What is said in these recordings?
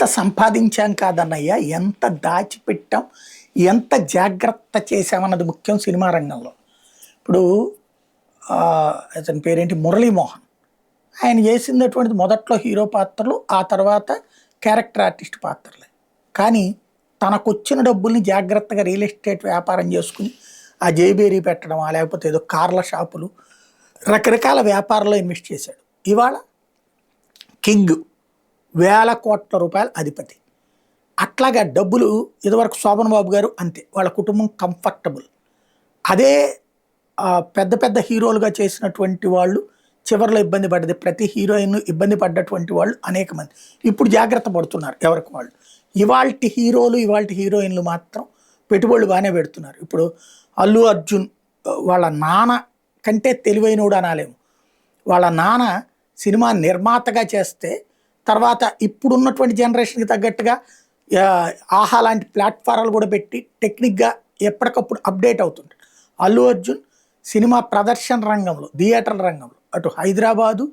ఎంత సంపాదించాం కాదన్నయ్య, ఎంత దాచిపెట్టాం, ఎంత జాగ్రత్త చేశామన్నది ముఖ్యం సినిమా రంగంలో. ఇప్పుడు అతని పేరేంటి, మురళీమోహన్. ఆయన చేసినటువంటిది మొదట్లో హీరో పాత్రలు, ఆ తర్వాత క్యారెక్టర్ ఆర్టిస్ట్ పాత్రలే. కానీ తనకొచ్చిన డబ్బుల్ని జాగ్రత్తగా రియల్ ఎస్టేట్ వ్యాపారం చేసుకుని ఆ జైబేరీ పెట్టడమా, లేకపోతే ఏదో కార్ల షాపులు, రకరకాల వ్యాపారంలో ఇన్వెస్ట్ చేశాడు. ఇవాళ కింగ్, వేల కోట్ల రూపాయల అధిపతి. అట్లాగా డబ్బులు ఇదివరకు శోభన్ బాబు గారు అంతే, వాళ్ళ కుటుంబం కంఫర్టబుల్. అదే పెద్ద పెద్ద హీరోలుగా చేసినటువంటి వాళ్ళు చివరిలో ఇబ్బంది పడ్డది. ప్రతి హీరోయిన్ ఇబ్బంది పడ్డటువంటి వాళ్ళు అనేక మంది ఇప్పుడు జాగ్రత్త పడుతున్నారు ఎవరికి వాళ్ళు. ఇవాల్టి హీరోలు, ఇవాల్టి హీరోయిన్లు మాత్రం పెట్టుబడులు బాగానే పెడుతున్నారు. ఇప్పుడు అల్లు అర్జున్ వాళ్ళ నాన్న కంటే తెలివైనోడు అనాలేము. వాళ్ళ నాన్న సినిమా నిర్మాతగా చేస్తే తర్వాత ఇప్పుడున్నటువంటి జనరేషన్కి తగ్గట్టుగా ఆహా లాంటి ప్లాట్ఫారాలు కూడా పెట్టి టెక్నిక్గా ఎప్పటికప్పుడు అప్డేట్ అవుతుంది. అల్లు అర్జున్ సినిమా ప్రదర్శన రంగంలో, థియేటర్ల రంగంలో, అటు హైదరాబాదు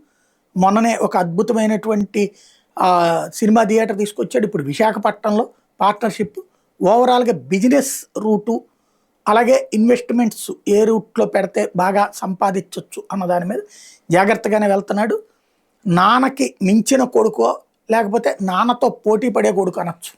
మొన్ననే ఒక అద్భుతమైనటువంటి సినిమా థియేటర్ తీసుకొచ్చాడు. ఇప్పుడు విశాఖపట్నంలో పార్ట్నర్షిప్. ఓవరాల్గా బిజినెస్ రూటు, అలాగే ఇన్వెస్ట్మెంట్స్ ఏ రూట్లో పెడితే బాగా సంపాదించవచ్చు అన్న దాని మీద జాగ్రత్తగానే వెళ్తున్నాడు. నాన్నకి మించిన కొడుకో లేకపోతే నాన్నతో పోటీ పడే కొడుకు అనొచ్చు.